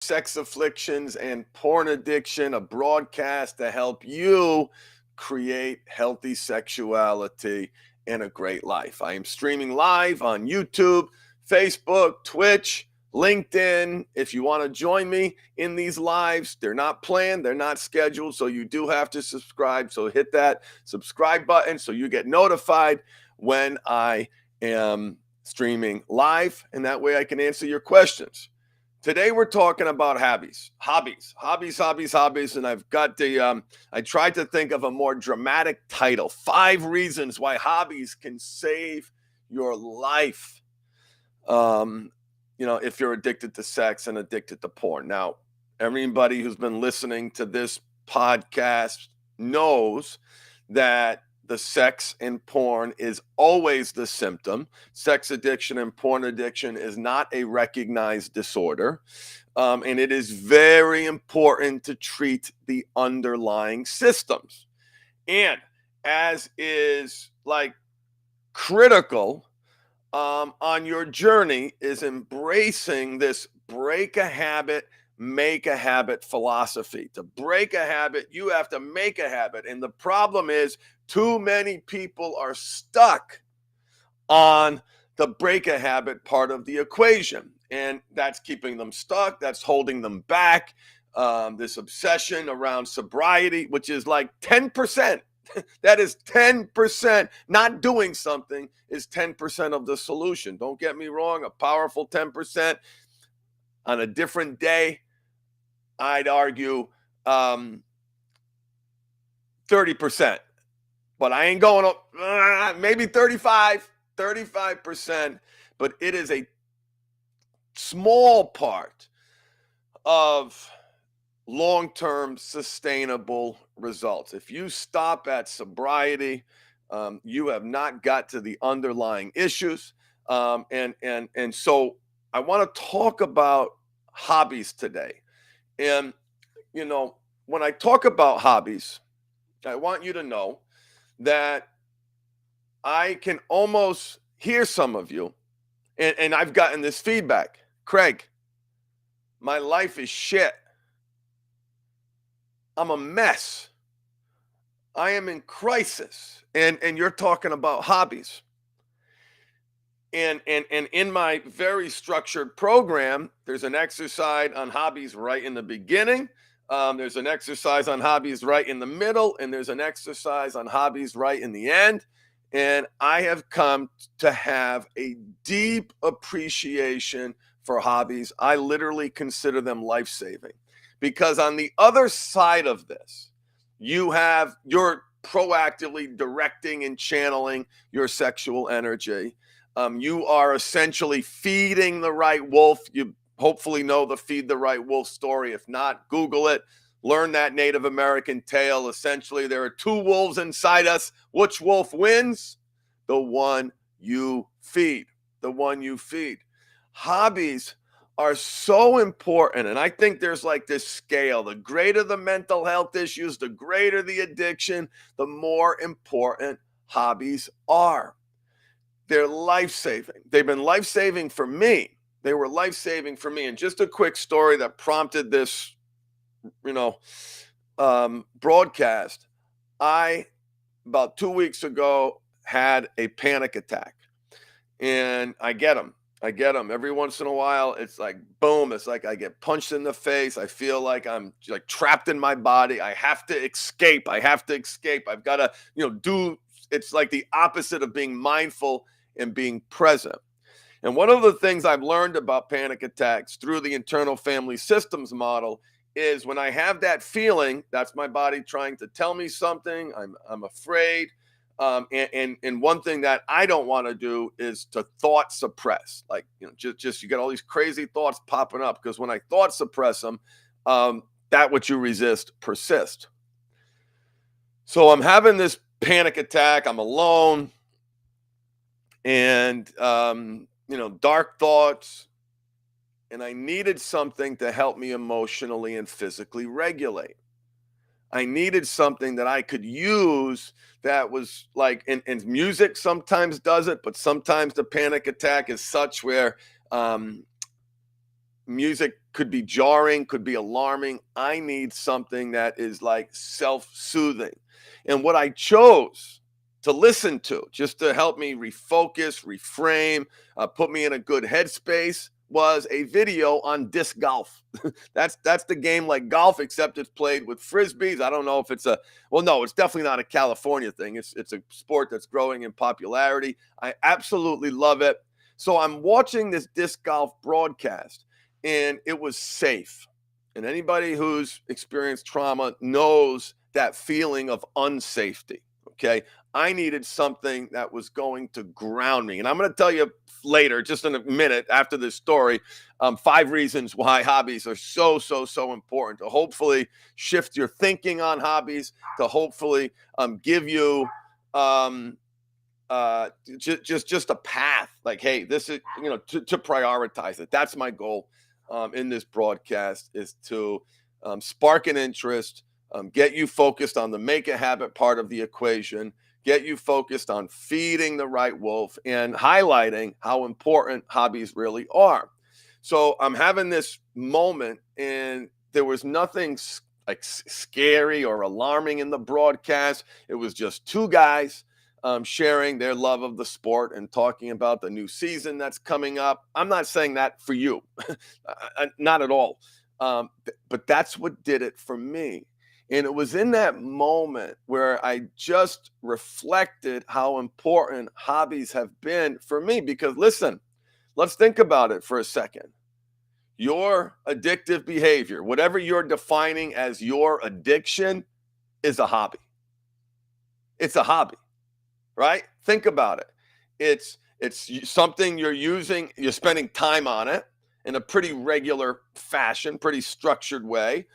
sex afflictions and porn addiction, a broadcast to help you create healthy sexuality and a great life. I am streaming live on YouTube, Facebook, Twitch, LinkedIn. If you want to join me in these lives, they're not planned, they're not scheduled, so you do have to subscribe. So hit that subscribe button so you get notified when I am streaming live, and that way I can answer your questions. Today we're talking about hobbies, and I've got I tried to think of a more dramatic title: 5 reasons why hobbies can save your life. If you're addicted to sex and addicted to porn. Now, everybody who's been listening to this podcast knows that the sex and porn is always the symptom. Sex addiction and porn addiction is not a recognized disorder. And it is very important to treat the underlying systems. And as is like critical on your journey is embracing this break a habit, make a habit philosophy. To break a habit, you have to make a habit. And the problem is, too many people are stuck on the break a habit part of the equation. And that's keeping them stuck. That's holding them back. This obsession around sobriety, which is like 10%. That is 10%. Not doing something is 10% of the solution. Don't get me wrong, a powerful 10%. On a different day, I'd argue 30%. But I ain't going up, maybe 35%. But it is a small part of long-term sustainable results. If you stop at sobriety, you have not got to the underlying issues. And so I want to talk about hobbies today. And, when I talk about hobbies, I want you to know that I can almost hear some of you, and I've gotten this feedback. Craig, my life is shit. I'm a mess. I am in crisis. And you're talking about hobbies. And in my very structured program, there's an exercise on hobbies right in the beginning. There's an exercise on hobbies right in the middle, and there's an exercise on hobbies right in the end. And I have come to have a deep appreciation for hobbies. I literally consider them life-saving, because on the other side of this, you're proactively directing and channeling your sexual energy. You are essentially feeding the right wolf. You hopefully know the Feed the Right Wolf story. If not, Google it. Learn that Native American tale. Essentially, there are 2 wolves inside us. Which wolf wins? The one you feed. The one you feed. Hobbies are so important. And I think there's like this scale. The greater the mental health issues, the greater the addiction, the more important hobbies are. They're life-saving. They've been life-saving for me. They were life-saving for me. And just a quick story that prompted this, broadcast. About 2 weeks ago, had a panic attack. And I get them. Every once in a while. It's like, boom. It's like I get punched in the face. I feel like I'm like trapped in my body. I have to escape. I've got to, it's like the opposite of being mindful and being present. And one of the things I've learned about panic attacks through the internal family systems model is when I have that feeling, that's my body trying to tell me something. I'm afraid. And one thing that I don't want to do is to thought suppress. Like, just you get all these crazy thoughts popping up, because when I thought suppress them, that what you resist persist. So I'm having this panic attack. I'm alone, and dark thoughts, and I needed something to help me emotionally and physically regulate. I needed something that I could use that was like, and music sometimes does it, but sometimes the panic attack is such where, music could be jarring, could be alarming. I need something that is like self-soothing. And what I chose to listen to, just to help me refocus, reframe, put me in a good headspace, was a video on disc golf. That's the game like golf, except it's played with frisbees. I don't know if it's no, it's definitely not a California thing. It's a sport that's growing in popularity. I absolutely love it. So I'm watching this disc golf broadcast, and it was safe. And anybody who's experienced trauma knows that feeling of unsafety. Okay. I needed something that was going to ground me. And I'm going to tell you later, just in a minute after this story, 5 reasons why hobbies are so, so, so important to hopefully shift your thinking on hobbies, to hopefully give you just a path, like, hey, this is, to prioritize it. That's my goal in this broadcast, is to spark an interest, get you focused on the make a habit part of the equation, get you focused on feeding the right wolf, and highlighting how important hobbies really are. So I'm having this moment, and there was nothing like scary or alarming in the broadcast. It was just 2 guys sharing their love of the sport and talking about the new season that's coming up. I'm not saying that for you, not at all. But that's what did it for me. And it was in that moment where I just reflected how important hobbies have been for me. Because listen, let's think about it for a second. Your addictive behavior, whatever you're defining as your addiction, is a hobby. It's a hobby, right? Think about it. It's something you're spending time on it in a pretty regular fashion, pretty structured way.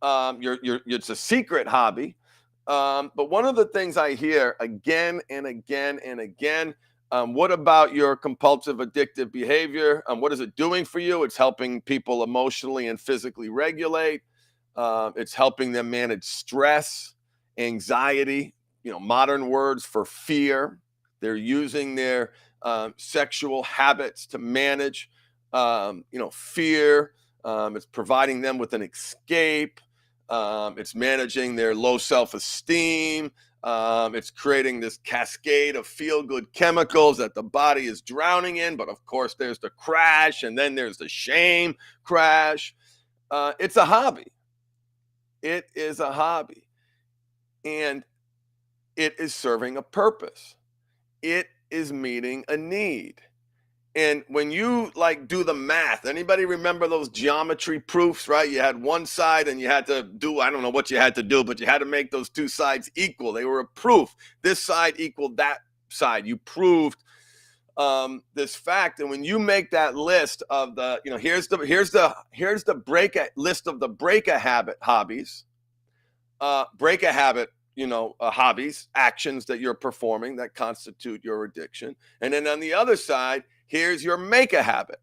It's a secret hobby. But one of the things I hear again and again and again, what about your compulsive addictive behavior? What is it doing for you? It's helping people emotionally and physically regulate. It's helping them manage stress, anxiety, modern words for fear. They're using their sexual habits to manage, fear. It's providing them with an escape. It's managing their low self-esteem. It's creating this cascade of feel-good chemicals that the body is drowning in. But of course, there's the crash, and then there's the shame crash. It's a hobby. It is a hobby. And it is serving a purpose. It is meeting a need. And when you do the math, anybody remember those geometry proofs, right? You had one side and you had to do, I don't know what you had to do, but you had to make those 2 sides equal. They were a proof. This side equaled that side. You proved this fact. And when you make that list of the, here's the list of the break a habit hobbies, hobbies, actions that you're performing that constitute your addiction. And then on the other side, here's your make a habit.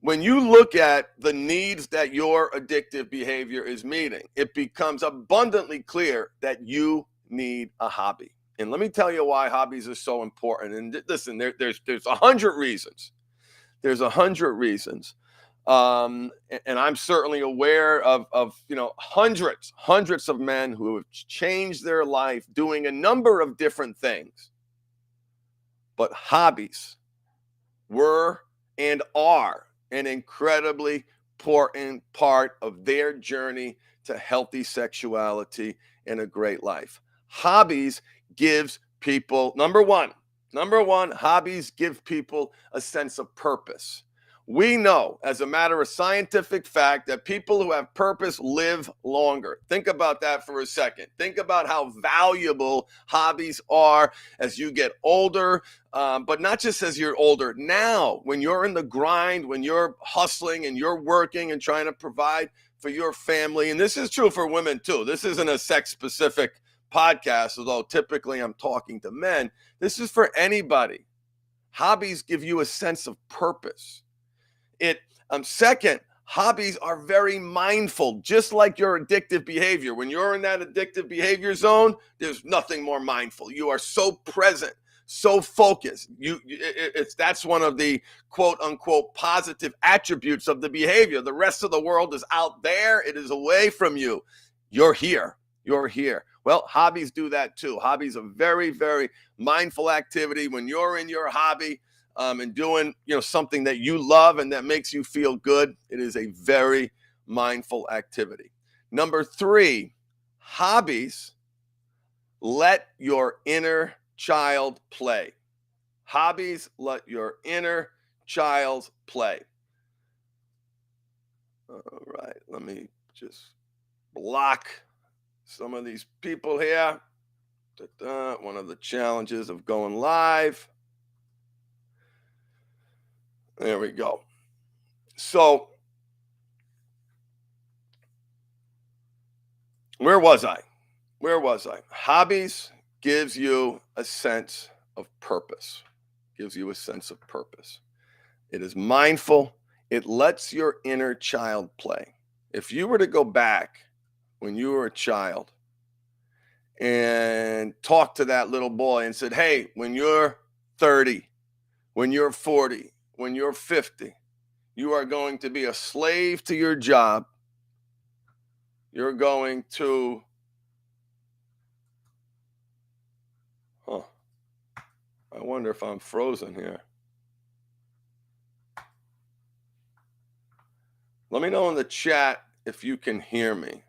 When you look at the needs that your addictive behavior is meeting, it becomes abundantly clear that you need a hobby. And let me tell you why hobbies are so important. And listen, there's 100 reasons. There's 100 reasons. And I'm certainly aware of hundreds of men who have changed their life doing a number of different things. But hobbies were and are an incredibly important part of their journey to healthy sexuality and a great life. Hobbies gives people, number one, hobbies give people a sense of purpose. We know, as a matter of scientific fact, that people who have purpose live longer. Think about that for a second. Think about how valuable hobbies are as you get older, but not just as you're older. Now, when you're in the grind, when you're hustling and you're working and trying to provide for your family, and this is true for women too. This isn't a sex-specific podcast, although typically I'm talking to men. This is for anybody. Hobbies give you a sense of purpose. Second, hobbies are very mindful, just like your addictive behavior. When you're in that addictive behavior zone, there's nothing more mindful. You are so present, so focused. It's that's one of the quote unquote positive attributes of the behavior. The rest of the world is out there, it is away from you. You're here. You're here. Well, hobbies do that too. Hobbies are very, very mindful activity. When you're in your hobby, and doing something that you love and that makes you feel good, it is a very mindful activity. Number 3, hobbies let your inner child play. Hobbies let your inner child play. All right, let me just block some of these people here. One of the challenges of going live. There we go. So, where was I? Hobbies gives you a sense of purpose. Gives you a sense of purpose. It is mindful. It lets your inner child play. If you were to go back when you were a child and talk to that little boy and said, hey, when you're 30, when you're 40, when you're 50, you are going to be a slave to your job. You're going to, I wonder if I'm frozen here. Let me know in the chat if you can hear me.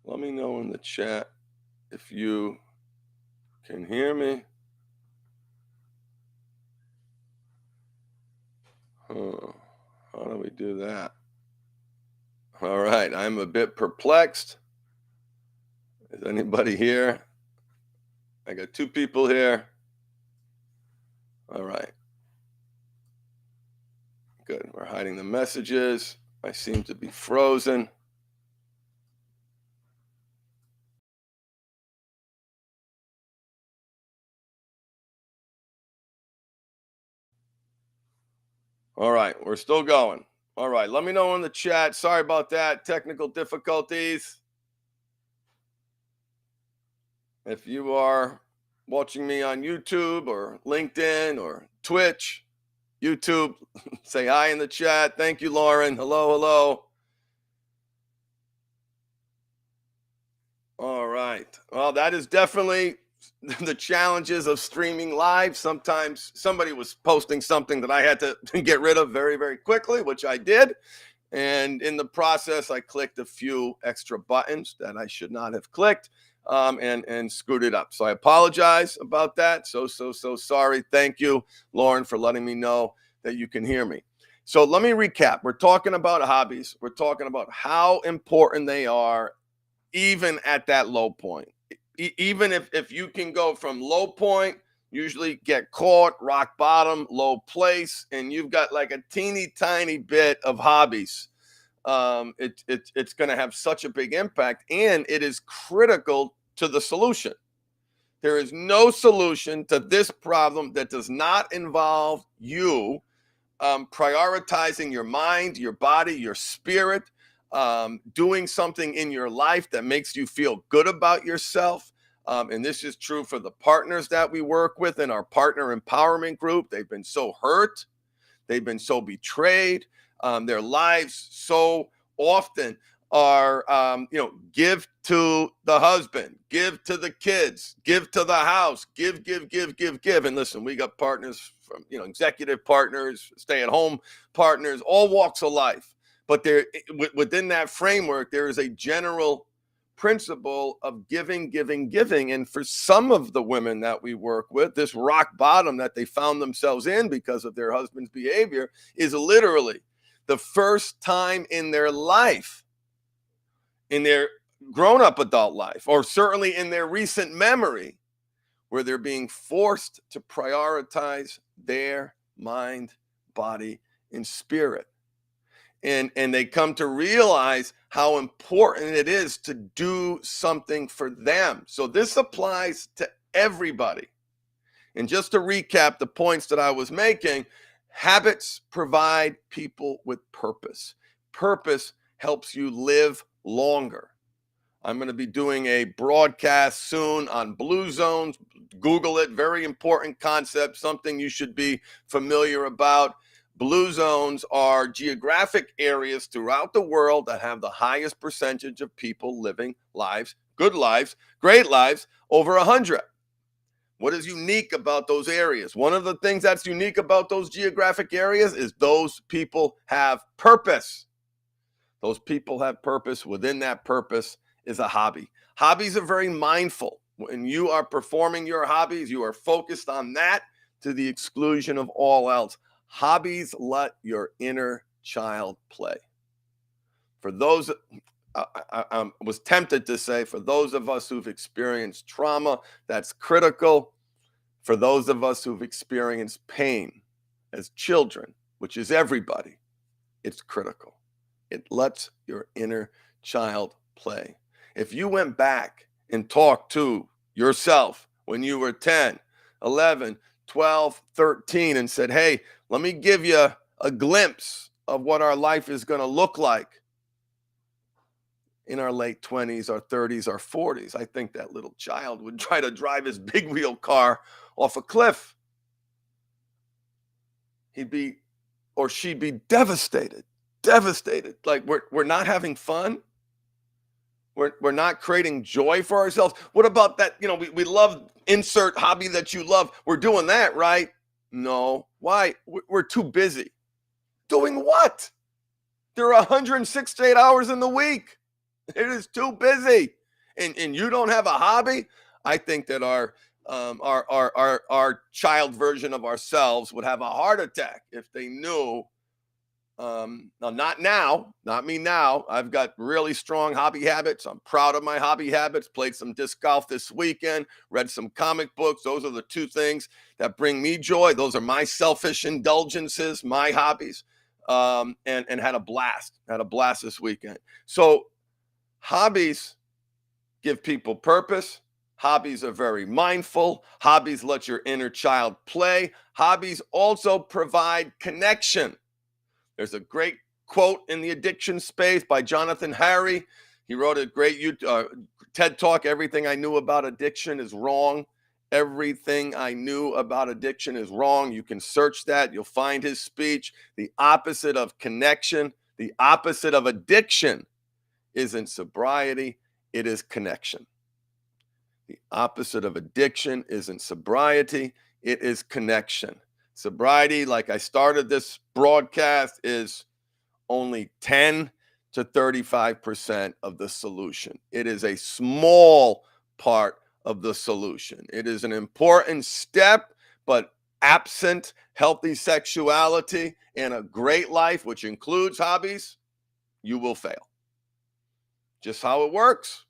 Let me know in the chat if you can hear me. How do we do that? All right, I'm a bit perplexed. Is anybody here? I got 2 people here. All right. Good. We're hiding the messages. I seem to be frozen. All right, we're still going. All right, let me know in the chat. Sorry about that. Technical difficulties. If you are watching me on YouTube or LinkedIn or Twitch, YouTube, say hi in the chat. Thank you, Lauren. Hello, hello. All right. Well, that is definitely the challenges of streaming live. Sometimes somebody was posting something that I had to get rid of very, very quickly, which I did. And in the process, I clicked a few extra buttons that I should not have clicked, and screwed it up. So I apologize about that. So sorry. Thank you, Lauren, for letting me know that you can hear me. So let me recap. We're talking about hobbies. We're talking about how important they are, even at that low point. Even if you can go from low point, usually get caught, rock bottom, low place, and you've got like a teeny tiny bit of hobbies, it's going to have such a big impact, and it is critical to the solution. There is no solution to this problem that does not involve you prioritizing your mind, your body, your spirit, doing something in your life that makes you feel good about yourself. And this is true for the partners that we work with in our partner empowerment group. They've been so hurt. They've been so betrayed. Their lives so often are, give to the husband, give to the kids, give to the house, give. And listen, we got partners from, executive partners, stay-at-home partners, all walks of life. But there, within that framework, there is a general principle of giving. And for some of the women that we work with, this rock bottom that they found themselves in because of their husband's behavior is literally the first time in their life, in their grown-up adult life, or certainly in their recent memory, where they're being forced to prioritize their mind, body, and spirit. And they come to realize how important it is to do something for them. So this applies to everybody. And just to recap the points that I was making, habits provide people with purpose. Purpose helps you live longer. I'm going to be doing a broadcast soon on blue zones. Google it. Very important concept, something you should be familiar about. Blue zones are geographic areas throughout the world that have the highest percentage of people living lives, good lives, great lives, over 100. What is unique about those areas? One of the things that's unique about those geographic areas is those people have purpose. Those people have purpose. Within that purpose is a hobby. Hobbies are very mindful. When you are performing your hobbies, you are focused on that to the exclusion of all else. Hobbies let your inner child play. For those, I was tempted to say, for those of us who've experienced trauma, that's critical. For those of us who've experienced pain as children, which is everybody, it's critical. It lets your inner child play. If you went back and talked to yourself when you were 10, 11, 12, 13 and said, hey, let me give you a glimpse of what our life is going to look like in our late 20s, our 30s, our 40s, I think that little child would try to drive his big wheel car off a cliff. He'd be, or she'd be devastated. Like we're not having fun. We're not creating joy for ourselves. What about that? We love insert hobby that you love. We're doing that, right? No. Why? We're too busy. Doing what? There are 168 hours in the week. It is too busy. And you don't have a hobby? I think that our child version of ourselves would have a heart attack if they knew. Now, not me now. I've got really strong hobby habits. I'm proud of my hobby habits. Played some disc golf this weekend, read some comic books. Those are the two things that bring me joy. Those are my selfish indulgences, my hobbies. And had a blast this weekend. So hobbies give people purpose. Hobbies are very mindful. Hobbies let your inner child play. Hobbies also provide connection. There's a great quote in the addiction space by Jonathan Harry. He wrote a great TED Talk, Everything I Knew About Addiction is Wrong. Everything I Knew About Addiction is Wrong. You can search that. You'll find his speech. The opposite of connection, the opposite of addiction isn't sobriety, it is connection. The opposite of addiction isn't sobriety, it is connection. Sobriety, like I started this broadcast, is only 10 to 35% of the solution. It is a small part of the solution. It is an important step, but absent healthy sexuality and a great life, which includes hobbies, you will fail. Just how it works.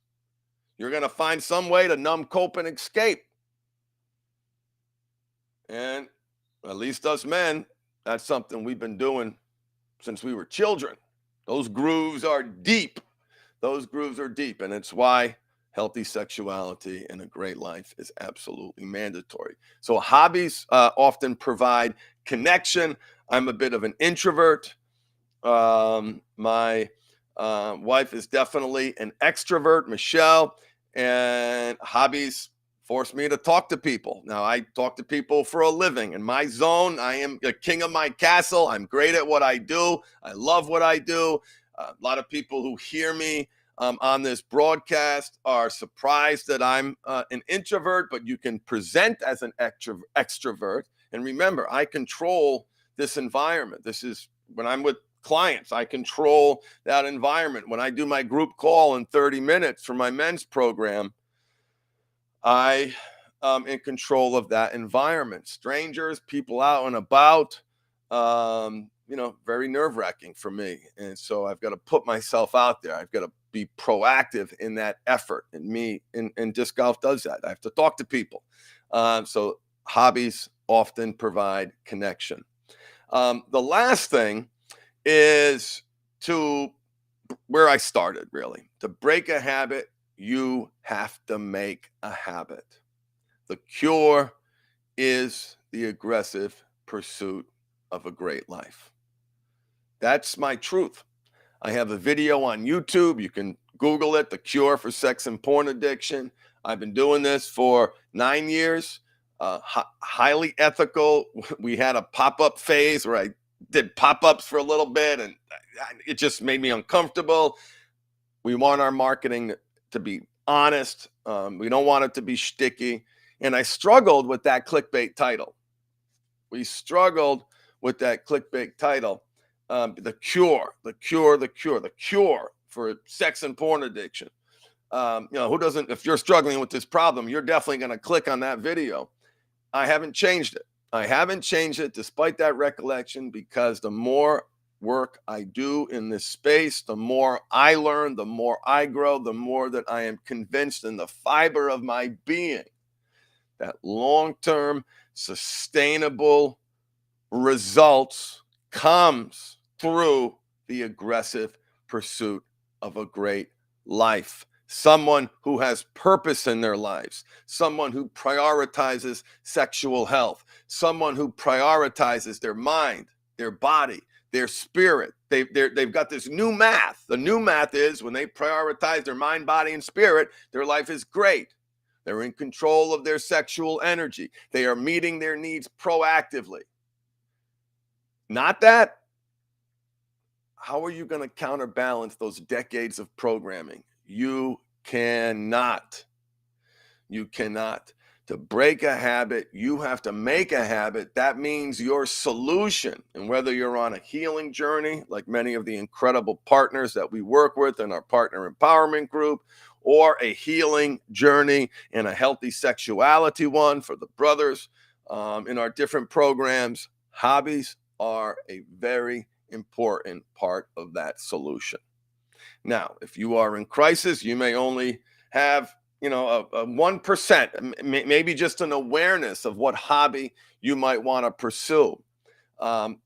You're going to find some way to numb, cope, and escape. And at least us men, that's something we've been doing since we were children. Those grooves are deep. And it's why healthy sexuality and a great life is absolutely mandatory. So hobbies often provide connection. I'm a bit of an introvert. My wife is definitely an extrovert, Michelle, and hobbies force me to talk to people. Now, I talk to people for a living. In my zone, I am the king of my castle. I'm great at what I do. I love what I do. A lot of people who hear me on this broadcast are surprised that I'm an introvert, but you can present as an extrovert. And remember, I control this environment. This is when I'm with clients, I control that environment. When I do my group call in 30 minutes for my men's program, I am in control of that environment. Strangers, people out and about, very nerve-wracking for me. And so I've got to put myself out there. I've got to be proactive in that effort. And disc golf does that. I have to talk to people. So hobbies often provide connection. The last thing is to where I started, really. To break a habit, you have to make a habit. The cure is the aggressive pursuit of a great life. That's my truth. I have a video on YouTube. You can Google it, the cure for sex and porn addiction. I've been doing this for 9 years. Highly ethical. We had a pop-up phase where I did pop-ups for a little bit, and it just made me uncomfortable. We want our marketing to be honest. We don't want it to be shticky. And I struggled with that clickbait title. We struggled with that clickbait title. The cure, the cure, the cure, the cure for sex and porn addiction. Who doesn't, if you're struggling with this problem, you're definitely going to click on that video. I haven't changed it. I haven't changed it despite that recollection, because the more work I do in this space, the more I learn, the more I grow, the more that I am convinced in the fiber of my being that long-term sustainable results comes through the aggressive pursuit of a great life. Someone who has purpose in their lives, someone who prioritizes sexual health, someone who prioritizes their mind, their body, their spirit. They've got this new math. The new math is when they prioritize their mind, body, and spirit, their life is great. They're in control of their sexual energy. They are meeting their needs proactively. Not that. How are you going to counterbalance those decades of programming? You cannot. You cannot. To break a habit, you have to make a habit. That means your solution. And whether you're on a healing journey, like many of the incredible partners that we work with in our partner empowerment group, or a healing journey and a healthy sexuality one for the brothers in our different programs, hobbies are a very important part of that solution. Now, if you are in crisis, you may only have, a 1%, maybe just an awareness of what hobby you might want to pursue. But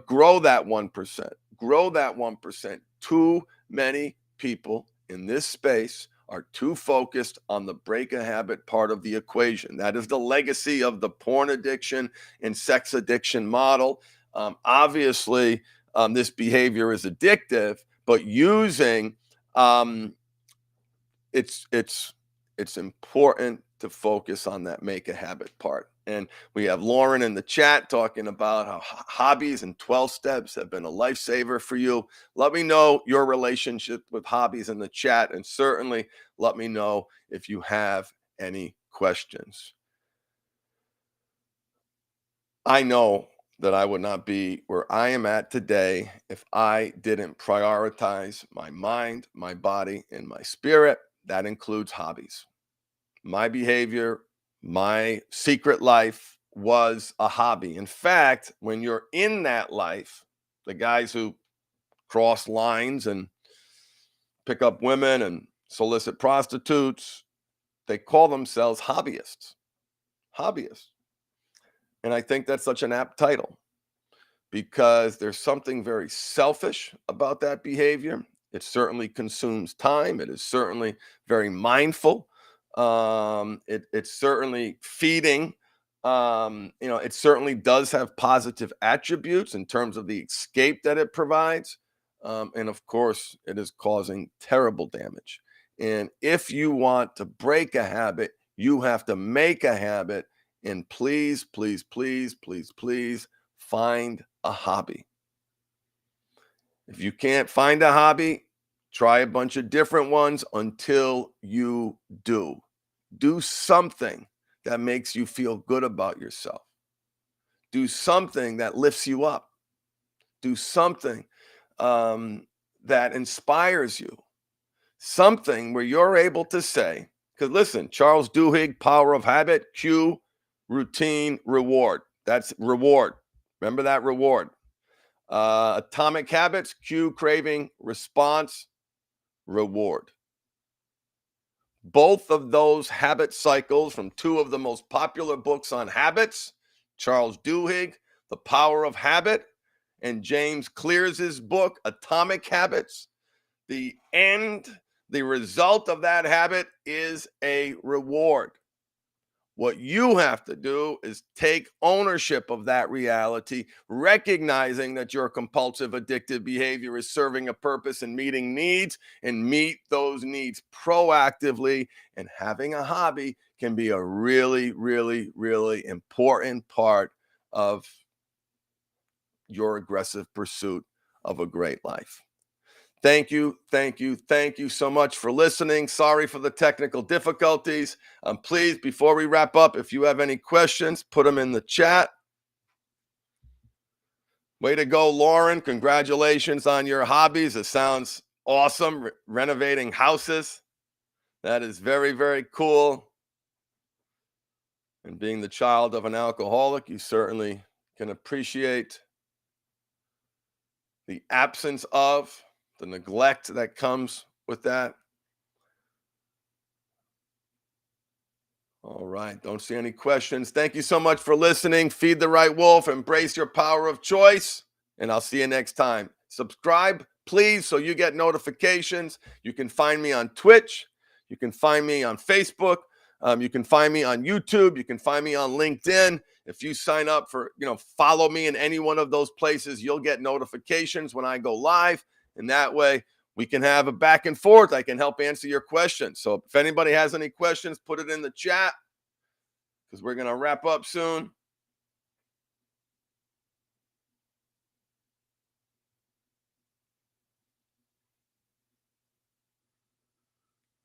grow that 1%. Grow that 1%. Too many people in this space are too focused on the break a habit part of the equation. That is the legacy of the porn addiction and sex addiction model. Obviously, this behavior is addictive, but using it's important to focus on that make a habit part. And we have Lauren in the chat talking about how hobbies and 12 steps have been a lifesaver for you. Let me know your relationship with hobbies in the chat, and certainly let me know if you have any questions. I know that I would not be where I am at today if I didn't prioritize my mind, my body, and my spirit. That includes hobbies. My behavior, my secret life was a hobby. In fact, when you're in that life, the guys who cross lines and pick up women and solicit prostitutes, they call themselves hobbyists. Hobbyists. And I think that's such an apt title, because there's something very selfish about that behavior. It certainly consumes time. It is certainly very mindful. It's certainly feeding. It certainly does have positive attributes in terms of the escape that it provides. And of course, it is causing terrible damage. And if you want to break a habit, you have to make a habit. And please, please, please, please, please find a hobby. If you can't find a hobby, try a bunch of different ones until you do. Do something that makes you feel good about yourself. Do something that lifts you up. Do something that inspires you. Something where you're able to say, because listen, Charles Duhigg, Power of Habit, cue, routine, reward. That's reward. Remember that reward. Atomic Habits, cue, craving, response, reward. Both of those habit cycles from two of the most popular books on habits, Charles Duhigg, The Power of Habit, and James Clear's book, Atomic Habits. The result of that habit is a reward. What you have to do is take ownership of that reality, recognizing that your compulsive addictive behavior is serving a purpose and meeting needs, and meet those needs proactively. And having a hobby can be a really, really, really important part of your aggressive pursuit of a great life. Thank you, thank you, thank you so much for listening. Sorry for the technical difficulties. Please, before we wrap up, if you have any questions, put them in the chat. Way to go, Lauren. Congratulations on your hobbies. It sounds awesome. Renovating houses. That is very, very cool. And being the child of an alcoholic, you certainly can appreciate the absence of the neglect that comes with that. All right. Don't see any questions. Thank you so much for listening. Feed the right wolf, embrace your power of choice, and I'll see you next time. Subscribe, please, so you get notifications. You can find me on Twitch. You can find me on Facebook. You can find me on YouTube. You can find me on LinkedIn. If you sign up for, follow me in any one of those places, you'll get notifications when I go live. And that way, we can have a back and forth. I can help answer your questions. So if anybody has any questions, put it in the chat because we're going to wrap up soon.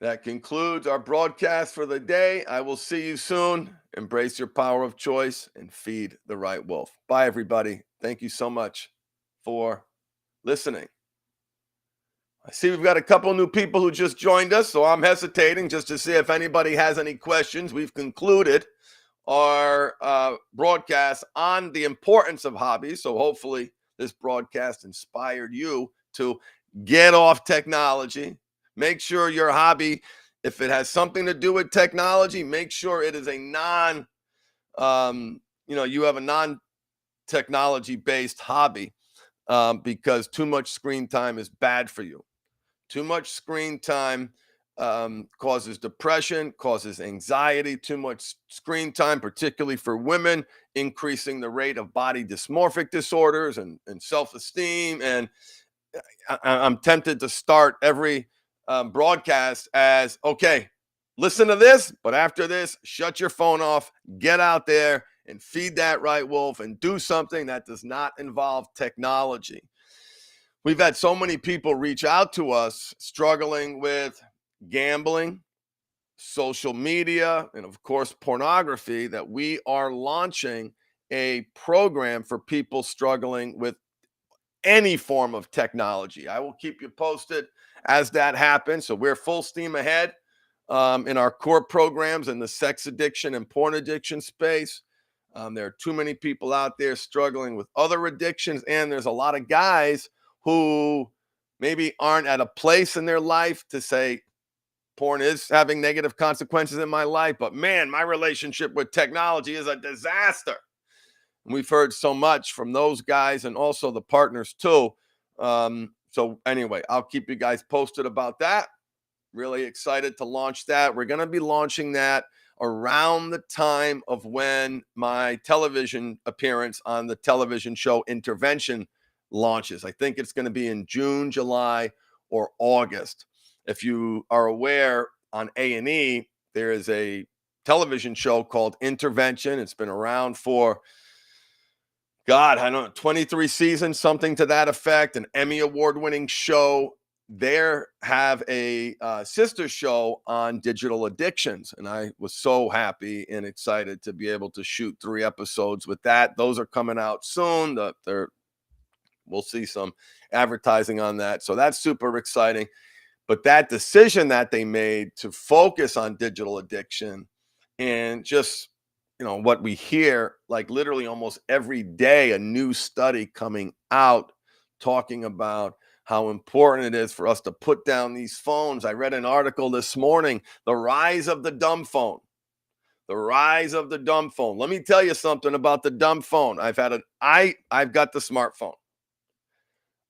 That concludes our broadcast for the day. I will see you soon. Embrace your power of choice and feed the right wolf. Bye, everybody. Thank you so much for listening. I see we've got a couple new people who just joined us, so I'm hesitating just to see if anybody has any questions. We've concluded our broadcast on the importance of hobbies, so hopefully this broadcast inspired you to get off technology. Make sure your hobby, if it has something to do with technology, make sure it is a you have a non-technology based hobby, because too much screen time is bad for you. Too much screen time causes depression, causes anxiety. Too much screen time, particularly for women, increasing the rate of body dysmorphic disorders and self-esteem. And I'm tempted to start every broadcast as, okay, listen to this, but after this, shut your phone off, get out there and feed that right wolf and do something that does not involve technology. We've had so many people reach out to us struggling with gambling, social media, and of course, pornography, that we are launching a program for people struggling with any form of technology. I will keep you posted as that happens. So we're full steam ahead in our core programs in the sex addiction and porn addiction space. There are too many people out there struggling with other addictions, and there's a lot of guys who maybe aren't at a place in their life to say, porn is having negative consequences in my life, but man, my relationship with technology is a disaster. And we've heard so much from those guys and also the partners too. So anyway, I'll keep you guys posted about that. Really excited to launch that. We're going to be launching that around the time of when my television appearance on the television show Intervention launches. I think it's going to be in June, July, or August. If you are aware, on A&E, there is a television show called Intervention. It's been around for, God, I don't know, 23 seasons, something to that effect, an Emmy award-winning show. They have a sister show on digital addictions, and I was so happy and excited to be able to shoot 3 episodes with that. Those are coming out soon. We'll see some advertising on that, so that's super exciting. But that decision that they made to focus on digital addiction, and just what we hear, like literally almost every day, a new study coming out talking about how important it is for us to put down these phones. I read an article this morning, the rise of the dumb phone. The rise of the dumb phone. Let me tell you something about the dumb phone. I've got the smartphone.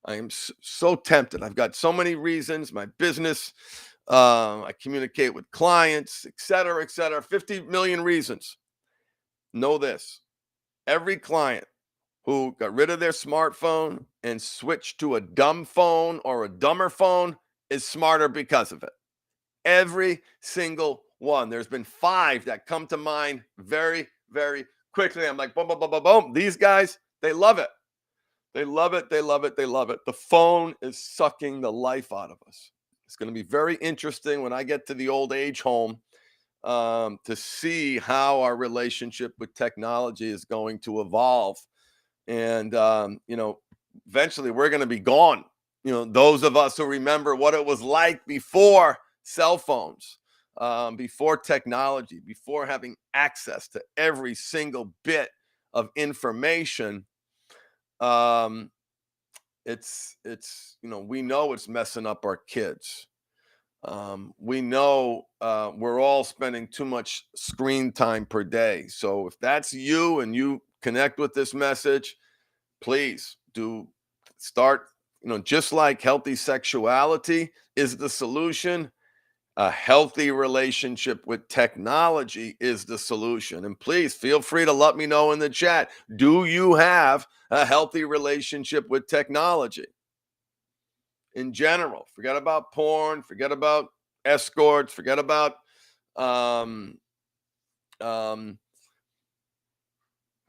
I am so tempted. I've got so many reasons. My business I communicate with clients, et cetera, et cetera. 50 million reasons. Know this: every client who got rid of their smartphone and switched to a dumb phone or a dumber phone is smarter because of it. Every single one. There's been five that come to mind very, very quickly. I'm like, boom, boom, boom, boom, boom. These guys, they love it. They love it. They love it. They love it. The phone is sucking the life out of us. It's going to be very interesting when I get to the old age home, to see how our relationship with technology is going to evolve. And, eventually we're going to be gone. Those of us who remember what it was like before cell phones, before technology, before having access to every single bit of information. um, we know it's messing up our kids. We know we're all spending too much screen time per day. So if that's you and you connect with this message, please do start. Just like healthy sexuality is the solution, a healthy relationship with technology is the solution. And please feel free to let me know in the chat, do you have a healthy relationship with technology in general? Forget about porn, forget about escorts, forget about um um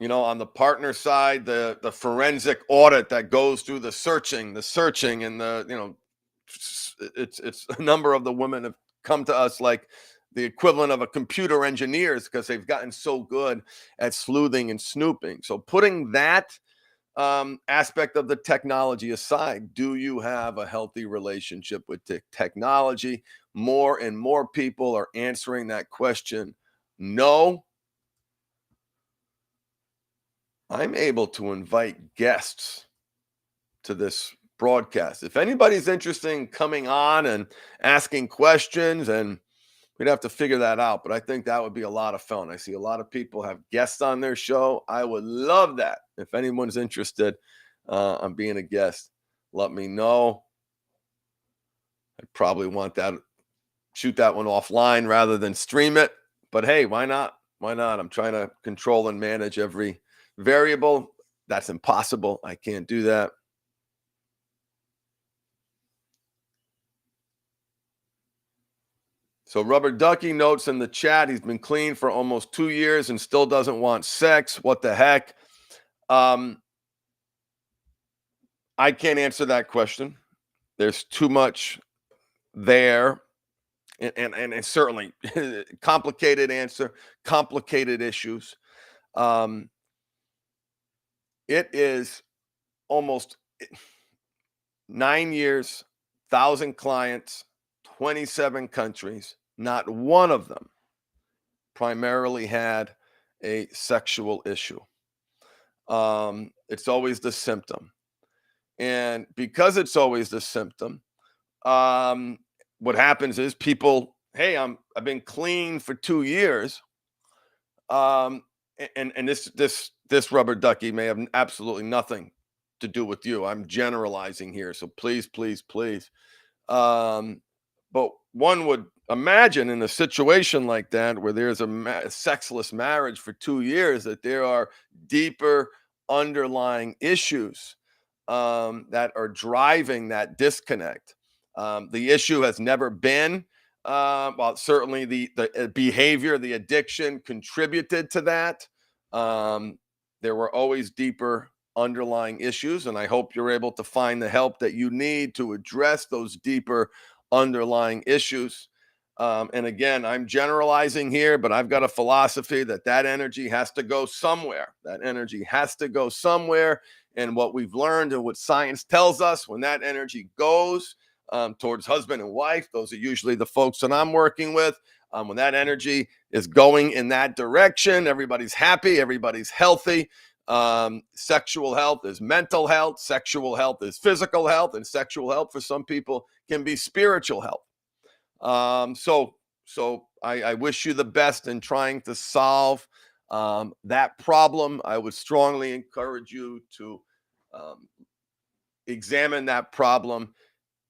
on the partner side, the forensic audit that goes through the searching, and it's a number of the women have come to us like the equivalent of a computer engineers because they've gotten so good at sleuthing and snooping. So putting that aspect of the technology aside, do you have a healthy relationship with technology? More and more people are answering that question. No. I'm able to invite guests to this broadcast. If anybody's interested in coming on and asking questions, and we'd have to figure that out, but I think that would be a lot of fun. I see a lot of people have guests on their show. I would love that. If anyone's interested on being a guest, let me know. I'd probably want that, shoot that one offline rather than stream it. But hey, why not? Why not? I'm trying to control and manage every variable. That's impossible. I can't do that. So Rubber Ducky notes in the chat, he's been clean for almost 2 years and still doesn't want sex. What the heck? Um, I can't answer that question. There's too much there. And it's certainly complicated answer, complicated issues. Um, it is almost 9 years, 1,000 clients, 27 countries. Not one of them primarily had a sexual issue. It's always the symptom. And because it's always the symptom, um, what happens is people, hey, I've been clean for 2 years. Um, and this rubber ducky may have absolutely nothing to do with you. I'm generalizing here. So please, please, please. Um, but one would imagine in a situation like that, where there's a sexless marriage for 2 years, that there are deeper underlying issues that are driving that disconnect. The issue has never been, well, certainly the behavior, the addiction contributed to that. Um, there were always deeper underlying issues, and I hope you're able to find the help that you need to address those deeper underlying issues. And again, I'm generalizing here, but I've got a philosophy that energy has to go somewhere. That energy has to go somewhere. And what we've learned and what science tells us, when that energy goes towards husband and wife, those are usually the folks that I'm working with. When that energy is going in that direction, everybody's happy, everybody's healthy. Sexual health is mental health, sexual health is physical health, and sexual health for some people can be spiritual health. So I wish you the best in trying to solve that problem. I would strongly encourage you to um, examine that problem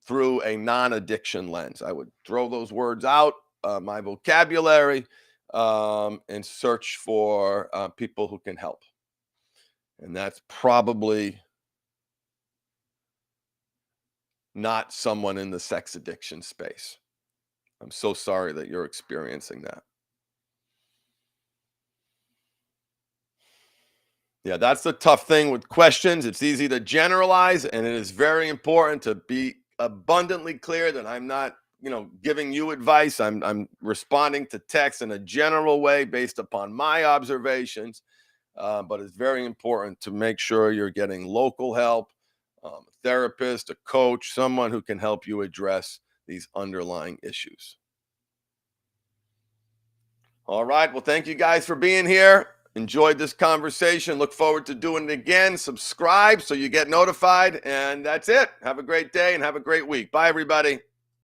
through a non-addiction lens. I would throw those words out, my vocabulary, and search for people who can help. And that's probably not someone in the sex addiction space. I'm so sorry that you're experiencing that. Yeah, that's the tough thing with questions. It's easy to generalize, and it is very important to be abundantly clear that I'm not, giving you advice. I'm responding to text in a general way based upon my observations. But it's very important to make sure you're getting local help, a therapist, a coach, someone who can help you address these underlying issues. All right. Well, thank you guys for being here. Enjoyed this conversation. Look forward to doing it again. Subscribe so you get notified. And that's it. Have a great day and have a great week. Bye, everybody.